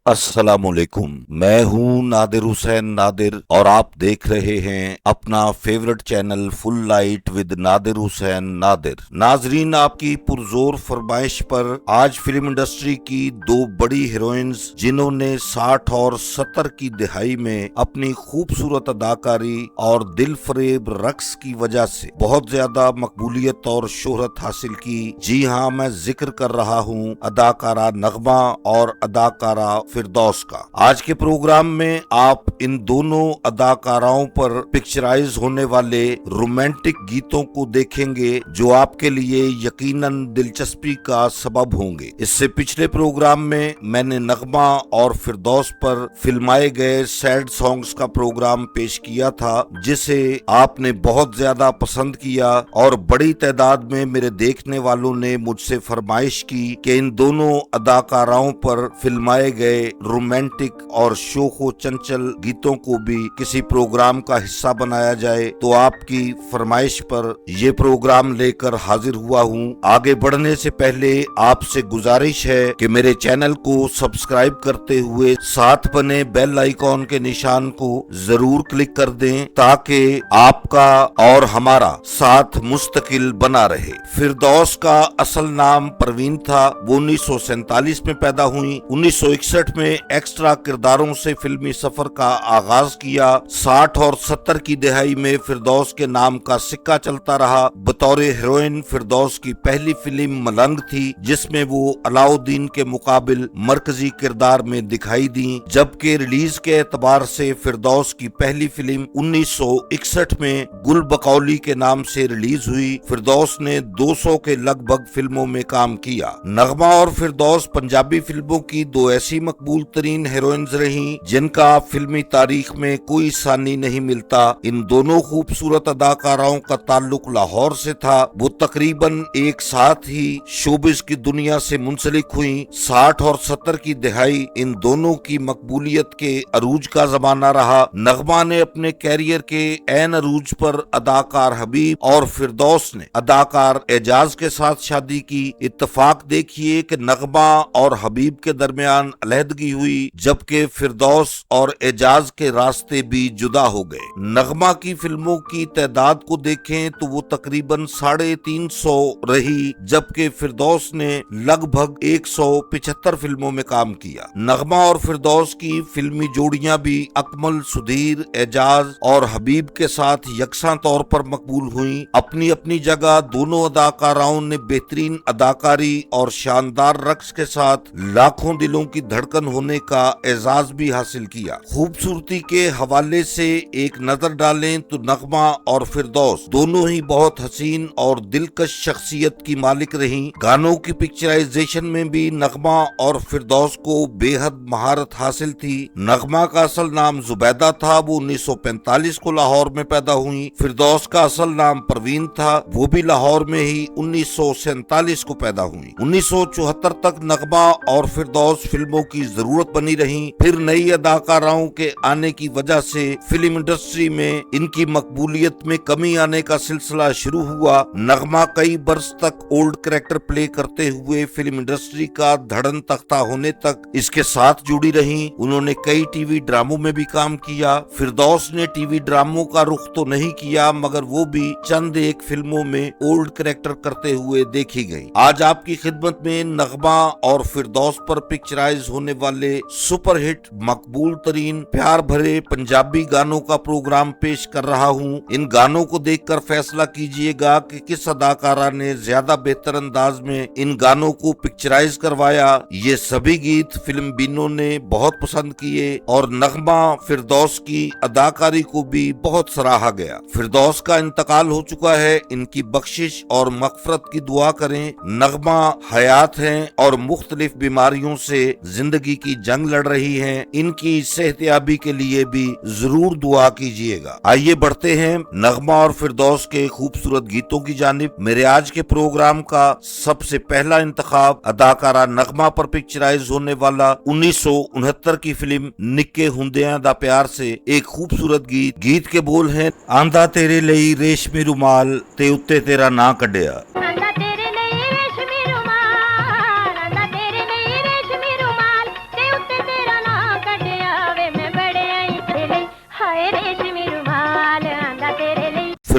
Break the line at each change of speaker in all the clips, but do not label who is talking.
अस्सलामुअलैकुम। मैं हूं नादिर हुसैन नादिर और आप देख रहे हैं अपना favourite channel full light with Nadir Hussain Nadir. नाजरीन, आपकी पुरजोर फरमाइश पर आज फिल्म इंडस्ट्री की दो बड़ी हीरोइंस जिन्होंने 60 और 70 की दिहाई में अपनी खूबसूरत अदाकारी और दिल फरेब रक्स की वजह से बहुत ज्यादा मकबूलियत और शोहरत हासिल की। जी हाँ, मैं जिक्र कर रहा हूँ अदाकारा नगमा और अदाकारा फिरदौस का। आज के प्रोग्राम में आप इन दोनों अदाकाराओं पर पिक्चराइज होने वाले रोमांटिक गीतों को देखेंगे जो आपके लिए यकीनन दिलचस्पी का सबब होंगे। इससे पिछले प्रोग्राम में मैंने नगमा और फिरदौस पर फिल्माए गए सैड सॉन्ग्स का प्रोग्राम पेश किया था, जिसे आपने बहुत ज्यादा पसंद किया और बड़ी तादाद में मेरे देखने वालों ने मुझसे फरमाइश की कि इन दोनों अदाकाराओं पर फिल्माए गए रोमांटिक और शोखो चंचल गीतों को भी किसी प्रोग्राम का हिस्सा बनाया जाए। तो आपकी फरमाइश पर ये प्रोग्राम लेकर हाजिर हुआ हूँ। आगे बढ़ने से पहले आपसे गुजारिश है कि मेरे चैनल को सब्सक्राइब करते हुए साथ बने बेल आइकॉन के निशान को जरूर क्लिक कर दें ताकि आपका और हमारा साथ मुस्तकिल बना रहे। फिरदौस का असल नाम परवीन था। वो 1947 में पैदा हुई। 1961 में एक्स्ट्रा किरदारों से फिल्मी सफर का आगाज किया। 60 और 70 की दिहाई में फिरदौस के नाम का सिक्का चलता रहा। बतौर हीरोइन फिरदौस की पहली फिल्म मलंग थी, जिसमें वो अलाउद्दीन के मुकाबिल मरकजी किरदार में दिखाई दी, जबकि रिलीज के एतबार से फिरदौस की पहली फिल्म 1961 में गुल बकौली के नाम से रिलीज हुई। फिरदौस ने 200 के लगभग फिल्मों में काम किया। नगमा और फिरदौस पंजाबी फिल्मों की दो ऐसी मकबूल तरीन हीरोइंस रहीं जिनका फिल्मी तारीख में कोई सानी नहीं मिलता। इन दोनों खूबसूरत अदाकाराओं का ताल्लुक लाहौर से था। वो तकरीबन एक साथ ही शोबिस की दुनिया से मुंसलिक हुई। 60 और 70 की दिहाई इन दोनों की मकबूलियत के अरूज का जमाना रहा। नगमा ने अपने कैरियर के ऐन अरूज पर अदाकार हबीब और फिरदौस ने अदाकार एजाज के साथ शादी की। इत्तेफाक देखिए कि नगमा और हबीब के दरमियान अलहदगी हुई, जबकि फिरदौस और एजाज के रास्ते भी जुदा हो गए। नगमा की फिल्मों की तादाद को देखें तो वो तकरीबन 350 रही, जबकि फिरदौस ने लगभग 175 फिल्मों में काम किया। नगमा और फिरदौस की फिल्मी जोड़ियां भी अकमल, सुधीर, एजाज और हबीब के साथ यकसा तौर पर मकबूल हुई। अपनी अपनी जगह दोनों अदाकाराओं ने बेहतरीन अदाकारी और शानदार रक्स के साथ लाखों दिलों की धड़कन होने का एजाज भी हासिल किया। खूबसूरती के हवाले से एक नजर डालें तो नगमा और फिरदौस दोनों ही बहुत हसीन और दिलकश शख्सियत की मालिक रहीं। गानों की पिक्चराइजेशन में भी नगमा और फिरदौस को बेहद महारत हासिल थी। नगमा का असल नाम जुबैदा था। वो 1945 को लाहौर में पैदा हुई। फिरदौस का असल नाम परवीन था। वो भी लाहौर में ही 1947 को पैदा हुई। 1974 तक नगमा और फिरदौस फिल्मों की जरूरत बनी रही। फिर नई अदाकाराओं के आने की वजह से फिल्म इंडस्ट्री में इनकी मकबूलियत में कमी आने का सिलसिला शुरू हुआ। नगमा कई बरस तक ओल्ड कैरेक्टर प्ले करते हुए फिल्म इंडस्ट्री का धड़न तख्ता होने तक इसके साथ जुड़ी रही। उन्होंने कई टीवी ड्रामों में भी काम किया। फिरदौस ने टीवी ड्रामों का रुख तो नहीं किया, मगर वो भी चंद एक फिल्मों में ओल्ड कैरेक्टर करते हुए देखी गई। आज आपकी खिदमत में नगमा और फिरदौस पर पिक्चराइज होने वाले सुपरहिट मकबूल तरीन प्यार भरे पंजाबी गानों का प्रोग्राम पेश कर रहा हूँ। इन गानों को देखकर फैसला कीजिएगा कि किस अदाकारा ने ज्यादा बेहतर अंदाज में इन गानों को पिक्चराइज करवाया। ये सभी गीत फिल्म बीनों ने बहुत पसंद किए और नगमा फिरदौस की अदाकारी को भी बहुत सराहा गया। फिरदौस का इंतकाल हो चुका है। इनकी बख्शिश और मगफरत की दुआ करें। नगमा हयात हैं और मुख्तलिफ बीमारियों से जिंदगी की जंग लड़ रही हैं। इनकी सेहतयाबी के लिए भी जरूर दुआ कीजिएगा। आइए बढ़ते हैं नगमा और फिरदौस के खूबसूरत गीतों की जानिब। मेरे आज के प्रोग्राम का सबसे पहला इंतखाब अदाकारा नगमा पर पिक्चराइज होने वाला 1969 की फिल्म निक्के हुंदियां दा प्यार से एक खूबसूरत गीत के बोल हैं, आंदा तेरे लई रेशमी रुमाल ते उत्ते तेरा ना कढ़िया।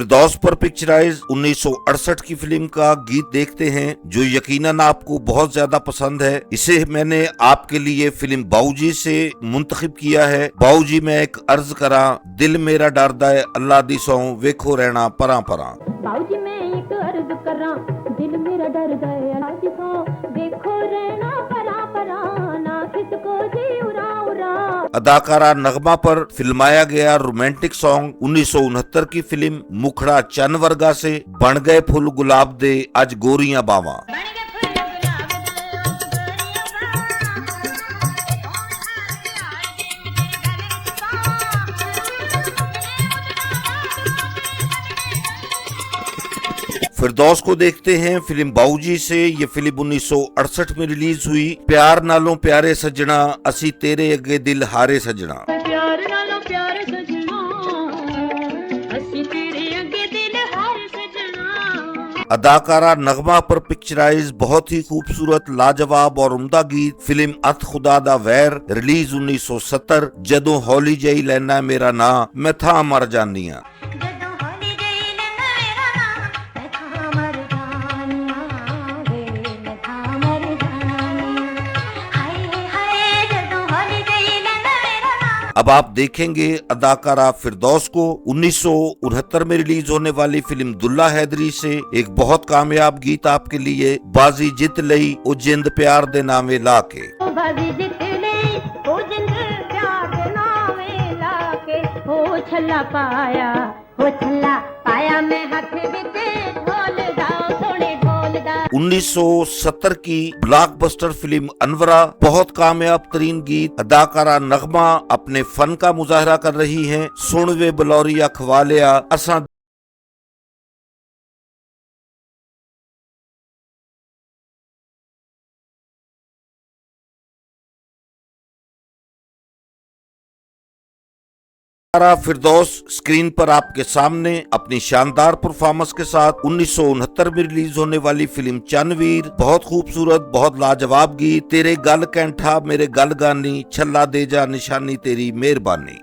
फिरदौस पर पिक्चराइज 1968 की फिल्म का गीत देखते हैं जो यकीनन आपको बहुत ज्यादा पसंद है। इसे मैंने आपके लिए फिल्म बाऊजी से मुंतखब किया है। बाऊजी मैं एक अर्ज करा, दिल मेरा डरदा है अल्लाह दी सौ वेखो रहना परा परा।
बाऊजी मैं एक अर्ज करा, दिल मेरा डरदा है अल्लाह दी सौ वेखो रहना परा परा, ना किसको जी उरा उरा।
अदाकारा नगमा पर फिल्माया गया रोमांटिक सॉन्ग 1969 की फिल्म मुखड़ा चन वर्गा से बन गए फुल गुलाब दे अज गोरियां बावा। फिरदौस को देखते हैं फिल्म बाऊजी से। ये फिल्म 1968 में रिलीज हुई। प्यार नालों प्यारे सजना असी तेरे अगे दिल हारे सजना।
प्यार नालों प्यारे सजना असी तेरे अगे दिल हारे सजना।
अदाकारा नगमा पर पिक्चराइज बहुत ही खूबसूरत लाजवाब और उम्दा गीत फिल्म अत खुदा दा वैर रिलीज 1970। जदों हौली जई लैना मेरा ना मैं था मर जानिया। अब आप देखेंगे अदाकारा फिरदौस को 1969 में रिलीज होने वाली फिल्म दुल्ला हैदरी से एक बहुत कामयाब गीत आपके लिए, बाजी जित लई ओ जिंद प्यार दे नावे लाके।
बाजी जित लई ओ जिंद प्यार दे नावे लाके, हो छल्ला पाया मैं हाथ विच ढोल दा सोने ढोल दा।
1970 की ब्लॉकबस्टर फिल्म अनवरा बहुत कामयाब तरीन गीत। अदाकारा नगमा अपने फन का मुजाहरा कर रही हैं। सुन वे बलौरिया खवालिया असा फिरदौस स्क्रीन पर आपके सामने अपनी शानदार परफॉर्मेंस के साथ 1969 में रिलीज होने वाली फिल्म चनवीर। बहुत खूबसूरत बहुत लाजवाब गीत। तेरे गल कैंठा मेरे गल गानी छल्ला दे जा निशानी तेरी मेहरबानी।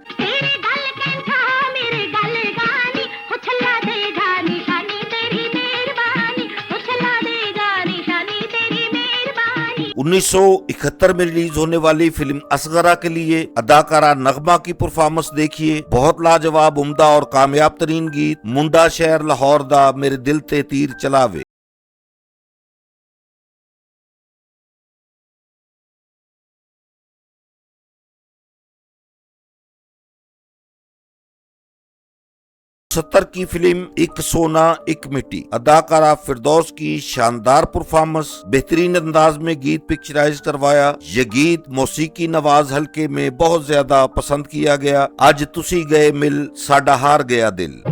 उन्नीस 1971 में रिलीज होने वाली फिल्म असगरा के लिए अदाकारा नगमा की परफॉर्मेंस देखिए। बहुत लाजवाब उम्दा और कामयाब तरीन गीत मुंडा शहर लाहौर दा मेरे दिल ते तीर चलावे। सत्तर की फिल्म एक सोना एक मिट्टी। अदाकारा फिरदौस की शानदार परफॉर्मेंस, बेहतरीन अंदाज में गीत पिक्चराइज करवाया। ये गीत मौसीकी नवाज हल्के में बहुत ज्यादा पसंद किया गया। आज तुसी गए मिल साडा हार गया दिल।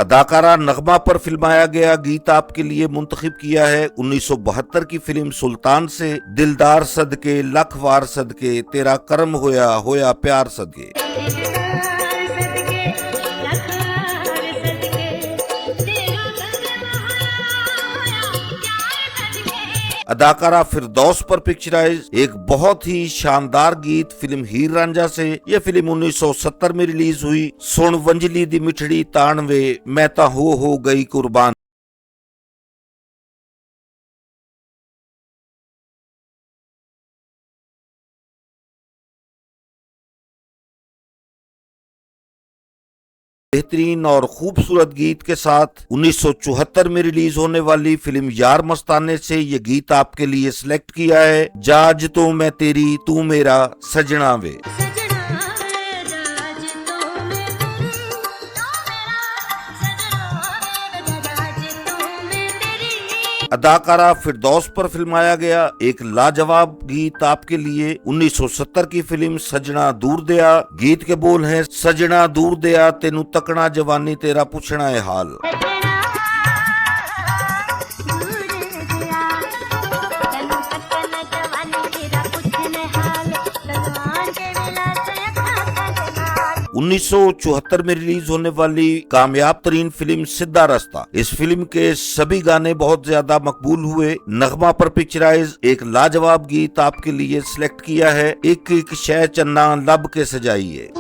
अदाकारा नगमा पर फिल्माया गया गीत आपके लिए मुंतखब किया है 1972 की फिल्म सुल्तान से। दिलदार सदके लख वार सदके तेरा कर्म होया होया प्यार सदके। अदाकारा फिरदौस पर पिक्चराइज एक बहुत ही शानदार गीत फिल्म हीर रांझा से। यह फिल्म 1970 में रिलीज हुई। सुन वंजली दी मिठड़ी तानवे मैं ता हो गई कुर्बान। बेहतरीन और खूबसूरत गीत के साथ 1974 में रिलीज होने वाली फिल्म यार मस्ताने से ये गीत आपके लिए सिलेक्ट किया है। जाज तो मैं तेरी तू मेरा सजना वे। अदाकारा फिरदौस पर फिल्माया गया एक लाजवाब गीत आपके लिए 1970 की फिल्म सजना दूर दया। गीत के बोल हैं सजना दूर दया तेनू तकना जवानी तेरा पुछना है हाल। 1974 में रिलीज होने वाली कामयाब तरीन फिल्म सीधा रास्ता, इस फिल्म के सभी गाने बहुत ज्यादा मकबूल हुए। नगमा पर पिक्चराइज एक लाजवाब गीत आपके लिए सिलेक्ट किया है, एक एक शय चन्ना लब के सजाइए।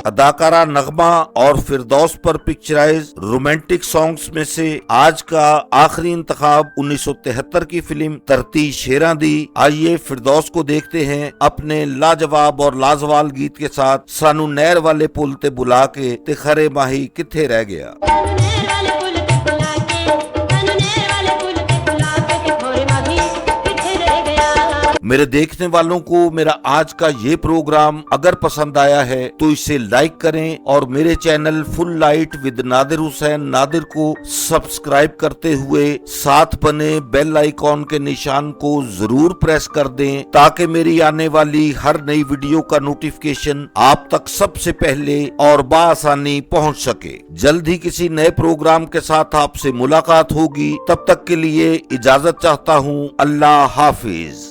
अदाकारा नगमा और फिरदौस पर पिक्चराइज रोमांटिक सॉन्ग्स में से आज का आखिरी इंतखाब 1973 की फिल्म तरती शेरां दी। आइए फिरदौस को देखते हैं अपने लाजवाब और लाजवाल गीत के साथ। सानू नहर वाले पुल ते बुला के ते खरे माही किथे रह गया। मेरे देखने वालों को मेरा आज का ये प्रोग्राम अगर पसंद आया है तो इसे लाइक करें और मेरे channel full light with Nadir Hussain Nadir को सब्सक्राइब करते हुए साथ बने बेल आइकॉन के निशान को जरूर प्रेस कर दें ताकि मेरी आने वाली हर नई वीडियो का नोटिफिकेशन आप तक सबसे पहले और बासानी पहुंच सके। जल्द ही किसी नए प्रोग्राम के साथ आपसे मुलाकात होगी, तब तक के लिए इजाजत चाहता हूं। अल्लाह हाफिज।